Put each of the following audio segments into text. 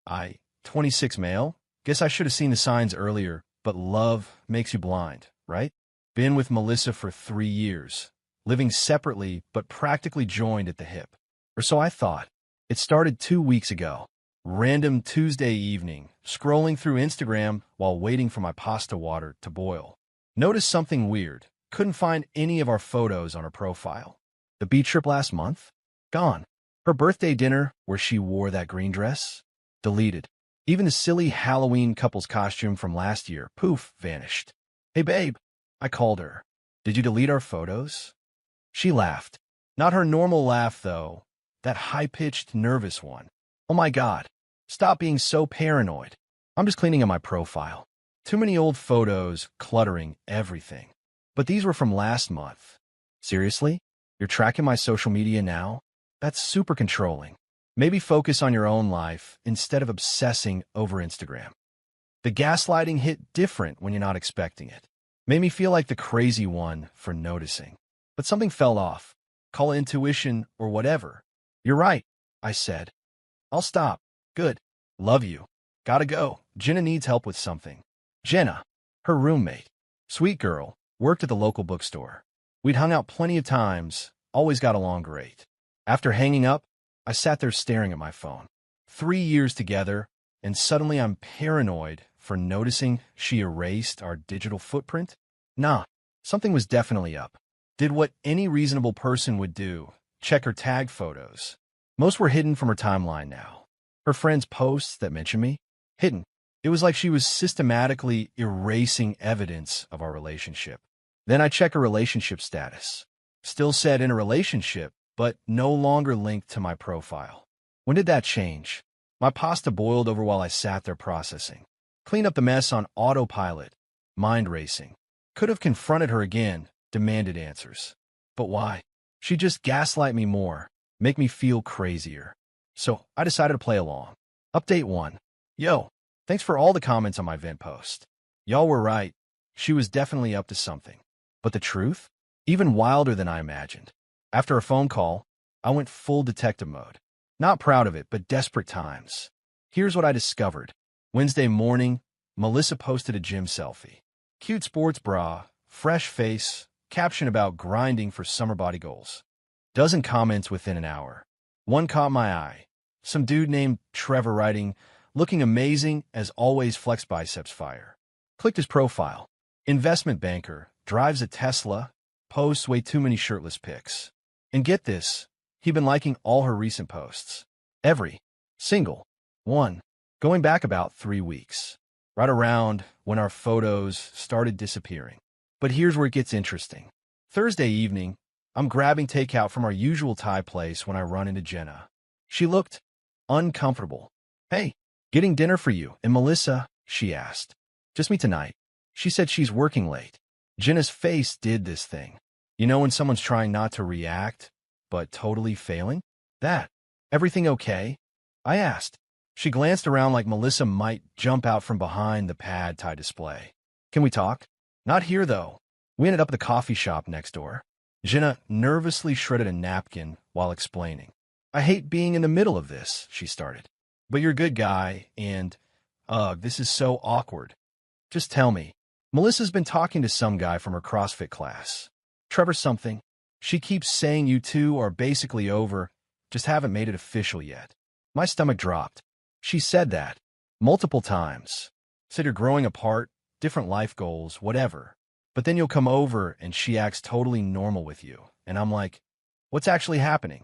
I, 26 male? Guess I should have seen the signs earlier, but love makes you blind, right? Been with Melissa for 3 years, living separately but practically joined at the hip. Or so I thought. It started 2 weeks ago. Random Tuesday evening, scrolling through Instagram while waiting for my pasta water to boil. Noticed something weird. Couldn't find any of our photos on her profile. The beach trip last month? Gone. Her birthday dinner, where she wore that green dress? Deleted. Even the silly Halloween couple's costume from last year, poof, vanished. Hey babe, I called her. Did you delete our photos? She laughed. Not her normal laugh, though. That high-pitched, nervous one. Oh my God. Stop being so paranoid. I'm just cleaning up my profile. Too many old photos cluttering everything. But these were from last month. Seriously? You're tracking my social media now? That's super controlling. Maybe focus on your own life instead of obsessing over Instagram. The gaslighting hit different when you're not expecting it. Made me feel like the crazy one for noticing. But something fell off. Call it intuition or whatever. You're right, I said. I'll stop. Good. Love you. Gotta go. Jenna needs help with something. Jenna, her roommate. Sweet girl, worked at the local bookstore. We'd hung out plenty of times, always got along great. After hanging up, I sat there staring at my phone. 3 years together, and suddenly I'm paranoid for noticing she erased our digital footprint. Nah, something was definitely up. Did what any reasonable person would do, check her tag photos. Most were hidden from her timeline now. Her friends' posts that mentioned me? Hidden. It was like she was systematically erasing evidence of our relationship. Then I check her relationship status. Still said in a relationship, but no longer linked to my profile. When did that change? My pasta boiled over while I sat there processing. Cleaned up the mess on autopilot. Mind racing. Could have confronted her again, demanded answers. But why? She just gaslight me more, make me feel crazier. So I decided to play along. Update 1. Yo, thanks for all the comments on my vent post. Y'all were right. She was definitely up to something. But the truth? Even wilder than I imagined. After a phone call, I went full detective mode. Not proud of it, but desperate times. Here's what I discovered. Wednesday morning, Melissa posted a gym selfie. Cute sports bra, fresh face, caption about grinding for summer body goals. Dozen comments within an hour. One caught my eye. Some dude named Trevor writing, looking amazing as always, flex biceps fire. Clicked his profile. Investment banker, drives a Tesla, posts way too many shirtless pics. And get this, he'd been liking all her recent posts. Every single one. Going back about 3 weeks. Right around when our photos started disappearing. But here's where it gets interesting. Thursday evening, I'm grabbing takeout from our usual Thai place when I run into Jenna. She looked uncomfortable. Hey, getting dinner for you and Melissa, she asked. Just me tonight. She said she's working late. Jenna's face did this thing. You know when someone's trying not to react, but totally failing? That. Everything okay? I asked. She glanced around like Melissa might jump out from behind the pad Thai display. Can we talk? Not here, though. We ended up at the coffee shop next door. Jenna nervously shredded a napkin while explaining. I hate being in the middle of this, she started. But you're a good guy, and, this is so awkward. Just tell me. Melissa's been talking to some guy from her CrossFit class. Trevor something. She keeps saying you two are basically over, just haven't made it official yet. My stomach dropped. She said that. Multiple times. Said you're growing apart, different life goals, whatever. But then you'll come over and she acts totally normal with you. And I'm like, what's actually happening?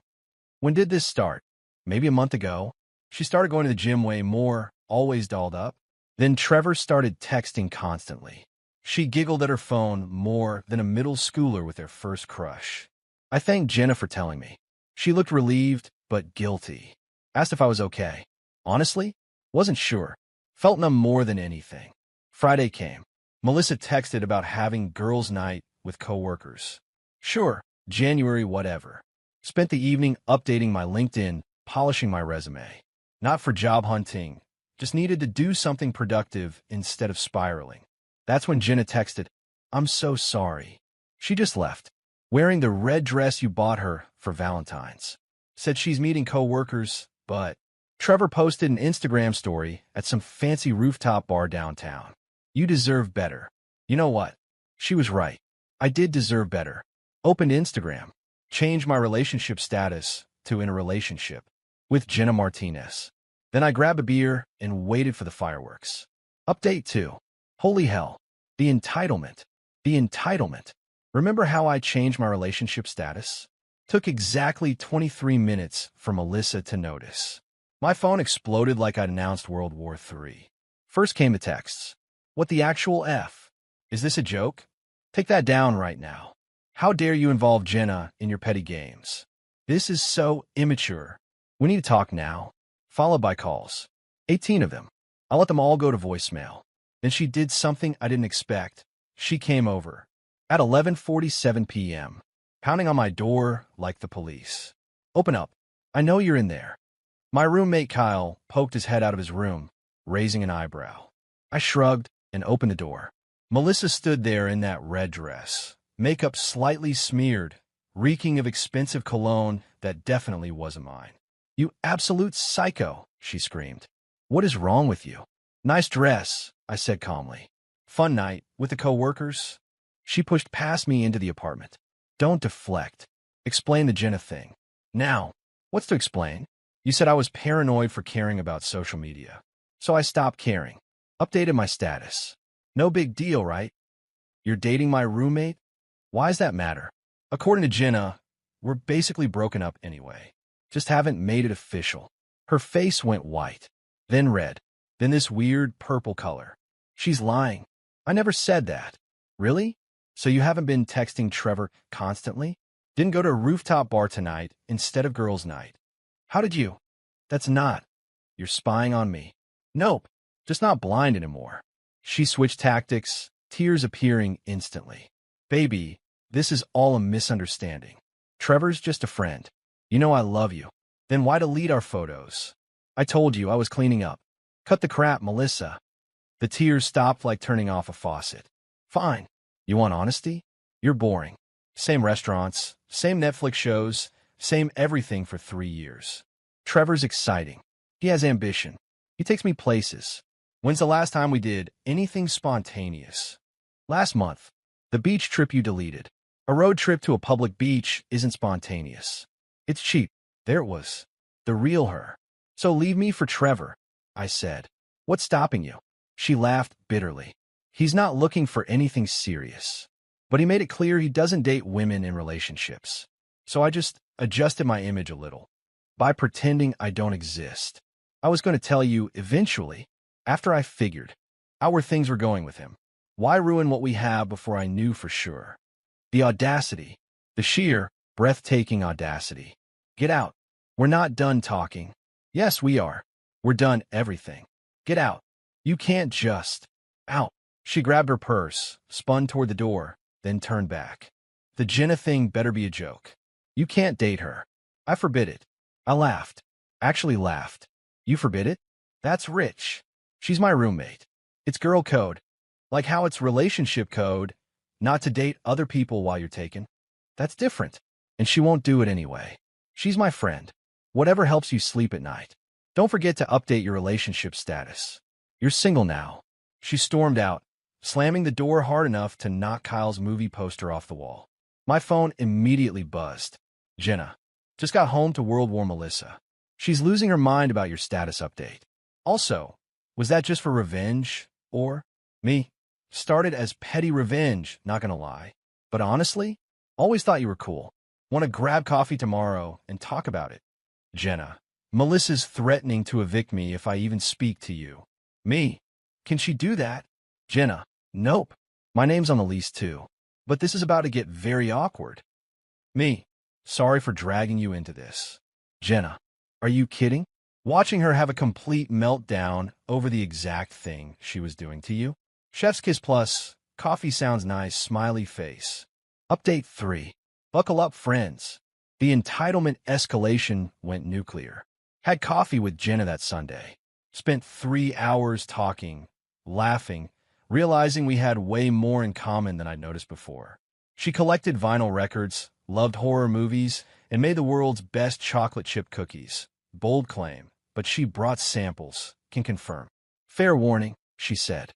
When did this start? Maybe a month ago. She started going to the gym way more, always dolled up. Then Trevor started texting constantly. She giggled at her phone more than a middle schooler with their first crush. I thanked Jenna for telling me. She looked relieved, but guilty. Asked if I was okay. Honestly, wasn't sure. Felt numb more than anything. Friday came. Melissa texted about having girls' night with coworkers. Sure, January whatever. Spent the evening updating my LinkedIn, polishing my resume. Not for job hunting, just needed to do something productive instead of spiraling. That's when Jenna texted, I'm so sorry. She just left, wearing the red dress you bought her for Valentine's. Said she's meeting coworkers, but Trevor posted an Instagram story at some fancy rooftop bar downtown. You deserve better. You know what? She was right. I did deserve better. Opened Instagram. Changed my relationship status to in a relationship with Jenna Martinez. Then I grabbed a beer and waited for the fireworks. Update 2. Holy hell. The entitlement. The entitlement. Remember how I changed my relationship status? Took exactly 23 minutes for Melissa to notice. My phone exploded like I'd announced World War III. First came the texts. What the actual F? Is this a joke? Take that down right now. How dare you involve Jenna in your petty games? This is so immature. We need to talk now. Followed by calls. 18 of them. I let them all go to voicemail. Then she did something I didn't expect. She came over. At 11:47 p.m. Pounding on my door like the police. Open up. I know you're in there. My roommate Kyle poked his head out of his room, raising an eyebrow. I shrugged and opened the door. Melissa stood there in that red dress, makeup slightly smeared, reeking of expensive cologne that definitely wasn't mine. You absolute psycho, she screamed. What is wrong with you? Nice dress, I said calmly. Fun night with the co-workers? She pushed past me into the apartment. Don't deflect. Explain the Jenna thing. Now, what's to explain? You said I was paranoid for caring about social media. So I stopped caring. Updated my status. No big deal, right? You're dating my roommate? Why does that matter? According to Jenna, we're basically broken up anyway. Just haven't made it official. Her face went white, then red, then this weird purple color. She's lying. I never said that. Really? So you haven't been texting Trevor constantly? Didn't go to a rooftop bar tonight instead of girls' night? How did you? That's not. You're spying on me. Nope. Just not blind anymore. She switched tactics, tears appearing instantly. Baby, this is all a misunderstanding. Trevor's just a friend. You know I love you. Then why delete our photos? I told you I was cleaning up. Cut the crap, Melissa. The tears stopped like turning off a faucet. Fine. You want honesty? You're boring. Same restaurants, same Netflix shows, same everything for 3 years. Trevor's exciting. He has ambition. He takes me places. When's the last time we did anything spontaneous? Last month. The beach trip you deleted. A road trip to a public beach isn't spontaneous. It's cheap. There it was. The real her. So leave me for Trevor, I said. What's stopping you? She laughed bitterly. He's not looking for anything serious. But he made it clear he doesn't date women in relationships. So I just adjusted my image a little. By pretending I don't exist. I was going to tell you eventually, after I figured out where things were going with him. Why ruin what we have before I knew for sure? The audacity. The sheer, breathtaking audacity. Get out. We're not done talking. Yes, we are. We're done everything. Get out. You can't just. Out. She grabbed her purse, spun toward the door, then turned back. The Jenna thing better be a joke. You can't date her. I forbid it. I laughed. Actually laughed. You forbid it? That's rich. She's my roommate. It's girl code. Like how it's relationship code, not to date other people while you're taken. That's different. And she won't do it anyway. She's my friend. Whatever helps you sleep at night. Don't forget to update your relationship status. You're single now. She stormed out, slamming the door hard enough to knock Kyle's movie poster off the wall. My phone immediately buzzed. Jenna. Just got home to World War Melissa. She's losing her mind about your status update. Also, was that just for revenge? Or, me? Started as petty revenge, not gonna lie. But honestly, always thought you were cool. Want to grab coffee tomorrow and talk about it. Jenna. Melissa's threatening to evict me if I even speak to you. Me? Can she do that? Jenna. Nope. My name's on the lease too. But this is about to get very awkward. Me. Sorry for dragging you into this. Jenna. Are you kidding? Watching her have a complete meltdown over the exact thing she was doing to you? Chef's kiss plus, coffee sounds nice, smiley face. Update 3. Buckle up, friends. The entitlement escalation went nuclear. Had coffee with Jenna that Sunday. Spent 3 hours talking, laughing, realizing we had way more in common than I'd noticed before. She collected vinyl records, loved horror movies, and made the world's best chocolate chip cookies. Bold claim, but she brought samples, can confirm. Fair warning, she said.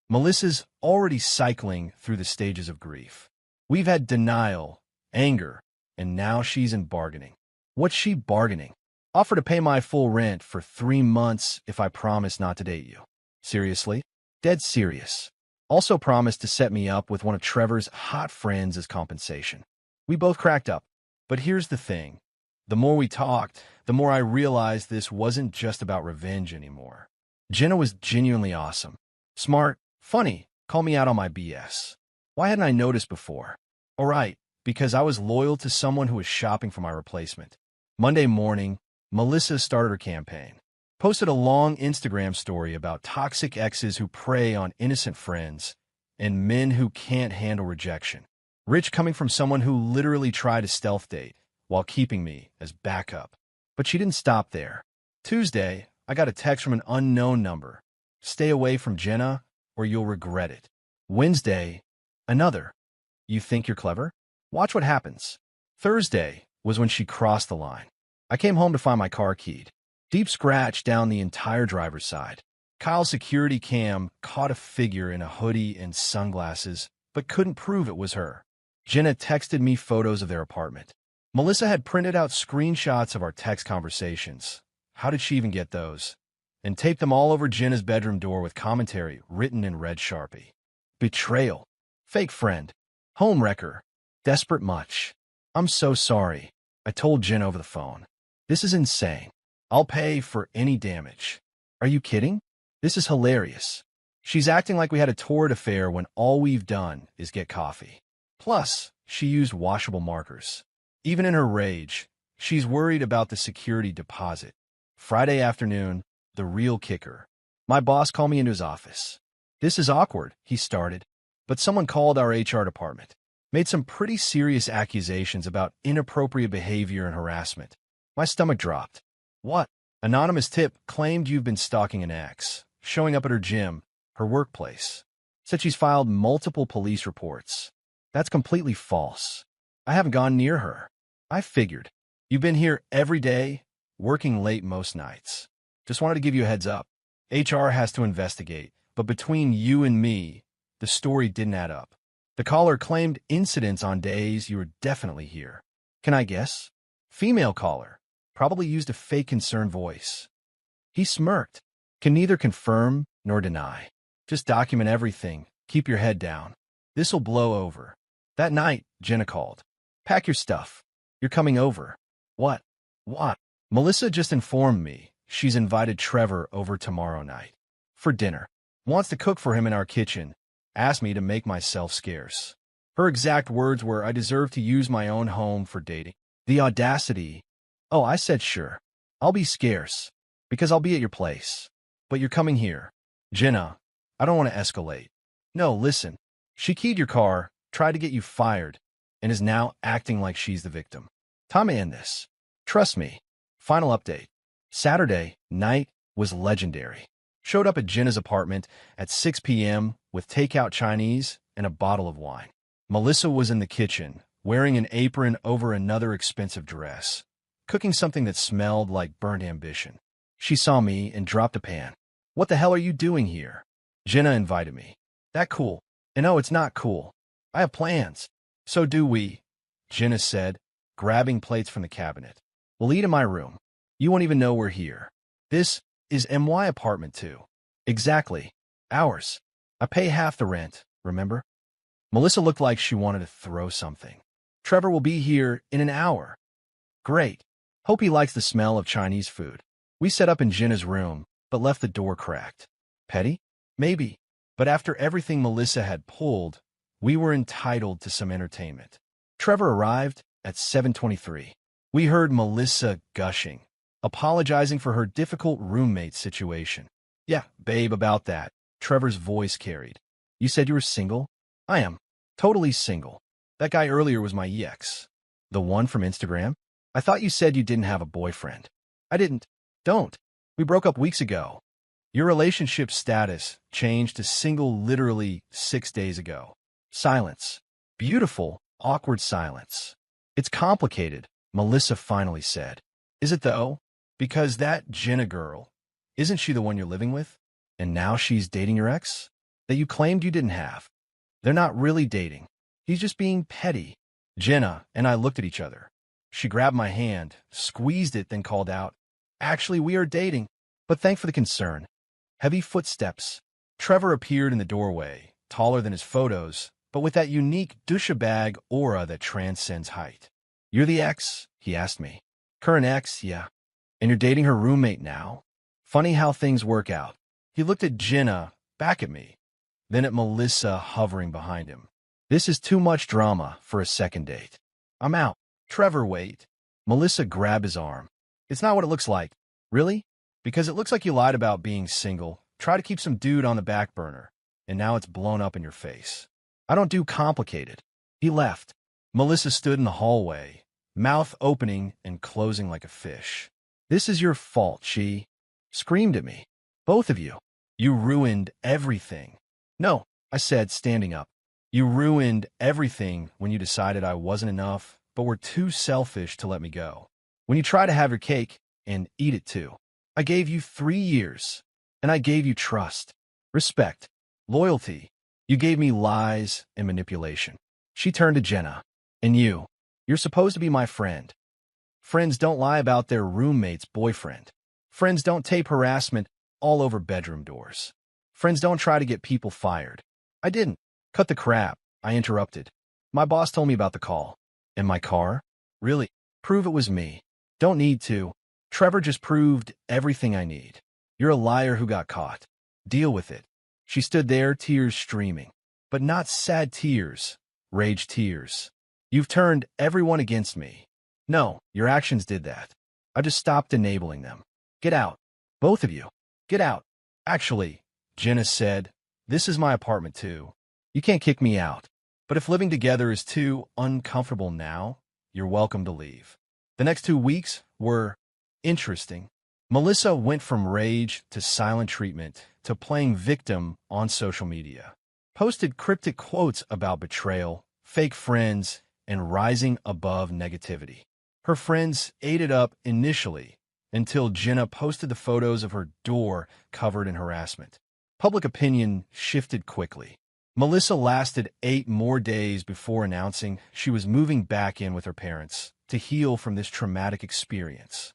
Melissa's already cycling through the stages of grief. We've had denial, anger, and now she's in bargaining. What's she bargaining? Offer to pay my full rent for 3 months if I promise not to date you. Seriously? Dead serious. Also promised to set me up with one of Trevor's hot friends as compensation. We both cracked up. But here's the thing. The more we talked, the more I realized this wasn't just about revenge anymore. Jenna was genuinely awesome. Smart, funny, call me out on my BS. Why hadn't I noticed before? All right, because I was loyal to someone who was shopping for my replacement. Monday morning, Melissa started her campaign. Posted a long Instagram story about toxic exes who prey on innocent friends and men who can't handle rejection. Rich coming from someone who literally tried a stealth date while keeping me as backup. But she didn't stop there. Tuesday, I got a text from an unknown number. Stay away from Jenna or you'll regret it. Wednesday, another. You think you're clever? Watch what happens. Thursday was when she crossed the line. I came home to find my car keyed. Deep scratch down the entire driver's side. Kyle's security cam caught a figure in a hoodie and sunglasses, but couldn't prove it was her. Jenna texted me photos of their apartment. Melissa had printed out screenshots of our text conversations. How did she even get those? And taped them all over Jenna's bedroom door with commentary written in red Sharpie. Betrayal. Fake friend. Homewrecker. Desperate much. I'm so sorry. I told Jenna over the phone. This is insane. I'll pay for any damage. Are you kidding? This is hilarious. She's acting like we had a torrid affair when all we've done is get coffee. Plus, she used washable markers. Even in her rage, she's worried about the security deposit. Friday afternoon, the real kicker. My boss called me into his office. This is awkward, he started, but someone called our HR department. Made some pretty serious accusations about inappropriate behavior and harassment. My stomach dropped. What? Anonymous tip claimed you've been stalking an ex, showing up at her gym, her workplace. Said she's filed multiple police reports. That's completely false. I haven't gone near her. I figured. You've been here every day, working late most nights. Just wanted to give you a heads up. HR has to investigate, but between you and me, the story didn't add up. The caller claimed incidents on days you were definitely here. Can I guess? Female caller. Probably used a fake concerned voice. He smirked. Can neither confirm nor deny. Just document everything. Keep your head down. This'll blow over. That night, Jenna called. Pack your stuff. You're coming over. What? What? Melissa just informed me she's invited Trevor over tomorrow night. For dinner. Wants to cook for him in our kitchen. Asked me to make myself scarce. Her exact words were, I deserve to use my own home for dating. The audacity. Oh, I said sure. I'll be scarce, because I'll be at your place. But you're coming here. Jenna, I don't want to escalate. No, listen. She keyed your car, tried to get you fired, and is now acting like she's the victim. Time to end this. Trust me. Final update. Saturday night was legendary. Showed up at Jenna's apartment at 6 p.m. with takeout Chinese and a bottle of wine. Melissa was in the kitchen, wearing an apron over another expensive dress, cooking something that smelled like burnt ambition. She saw me and dropped a pan. What the hell are you doing here? Jenna invited me. That cool? And no, it's not cool. I have plans. So do we, Jenna said, grabbing plates from the cabinet. We'll eat in my room. You won't even know we're here. This is MY apartment too. Exactly. Ours. I pay half the rent, remember? Melissa looked like she wanted to throw something. Trevor will be here in an hour. Great. Hope he likes the smell of Chinese food. We set up in Jenna's room, but left the door cracked. Petty? Maybe. But after everything Melissa had pulled, we were entitled to some entertainment. Trevor arrived at 7:23. We heard Melissa gushing, apologizing for her difficult roommate situation. Yeah, babe, about that. Trevor's voice carried. You said you were single? I am. Totally single. That guy earlier was my ex. The one from Instagram? I thought you said you didn't have a boyfriend. I didn't. Don't. We broke up weeks ago. Your relationship status changed to single literally 6 days ago. Silence. Beautiful, awkward silence. It's complicated, Melissa finally said. Is it though? Because that Jenna girl, isn't she the one you're living with? And now she's dating your ex? That you claimed you didn't have. They're not really dating. He's just being petty. Jenna and I looked at each other. She grabbed my hand, squeezed it, then called out, "Actually, we are dating, but thanks for the concern." Heavy footsteps. Trevor appeared in the doorway, taller than his photos, but with that unique douchebag aura that transcends height. "You're the ex?" he asked me. "Current ex, yeah. And you're dating her roommate now? Funny how things work out." He looked at Jenna, back at me, then at Melissa hovering behind him. "This is too much drama for a second date. I'm out." "Trevor, wait." Melissa grabbed his arm. "It's not what it looks like." "Really? Because it looks like you lied about being single, try to keep some dude on the back burner, and now it's blown up in your face. I don't do complicated." He left. Melissa stood in the hallway, mouth opening and closing like a fish. "This is your fault," she screamed at me. "Both of you. You ruined everything." "No," I said, standing up. "You ruined everything when you decided I wasn't enough, but were too selfish to let me go. When you try to have your cake and eat it too. I gave you 3 years, and I gave you trust, respect, loyalty. You gave me lies and manipulation." She turned to Jenna. "And you're supposed to be my friend. Friends don't lie about their roommate's boyfriend. Friends don't tape harassment all over bedroom doors. Friends don't try to get people fired." "I didn't." "Cut the crap," I interrupted. "My boss told me about the call." "In my car?" "Really? Prove it was me." "Don't need to. Trevor just proved everything I need. You're a liar who got caught. Deal with it." She stood there, tears streaming. But not sad tears, rage tears. "You've turned everyone against me." "No, your actions did that. I just stopped enabling them. Get out. Both of you. Get out." "Actually," Jenna said, "this is my apartment too. You can't kick me out. But if living together is too uncomfortable now, you're welcome to leave." The next 2 weeks were interesting. Melissa went from rage to silent treatment to playing victim on social media. Posted cryptic quotes about betrayal, fake friends, and rising above negativity. Her friends ate it up initially until Jenna posted the photos of her door covered in harassment. Public opinion shifted quickly. Melissa lasted 8 more days before announcing she was moving back in with her parents to heal from this traumatic experience.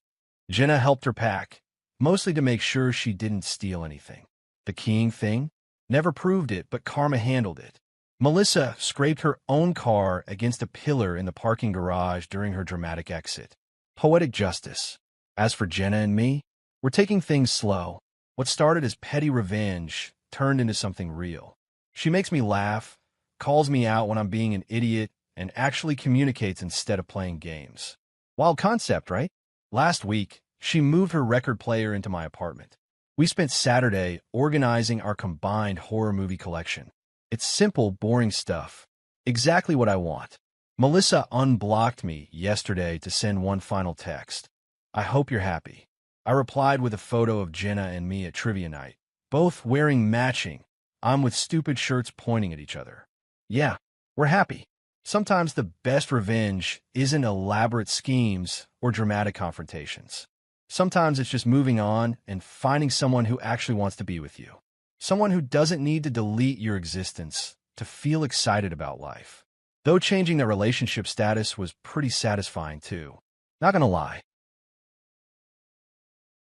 Jenna helped her pack, mostly to make sure she didn't steal anything. The keying thing? Never proved it, but karma handled it. Melissa scraped her own car against a pillar in the parking garage during her dramatic exit. Poetic justice. As for Jenna and me, we're taking things slow. What started as petty revenge turned into something real. She makes me laugh, calls me out when I'm being an idiot, and actually communicates instead of playing games. Wild concept, right? Last week, she moved her record player into my apartment. We spent Saturday organizing our combined horror movie collection. It's simple, boring stuff. Exactly what I want. Melissa unblocked me yesterday to send one final text. "I hope you're happy." I replied with a photo of Jenna and me at trivia night, both wearing matching. I'm with stupid shirts pointing at each other. Yeah, we're happy. Sometimes the best revenge isn't elaborate schemes or dramatic confrontations. Sometimes it's just moving on and finding someone who actually wants to be with you. Someone who doesn't need to delete your existence to feel excited about life. Though changing their relationship status was pretty satisfying too. Not gonna lie,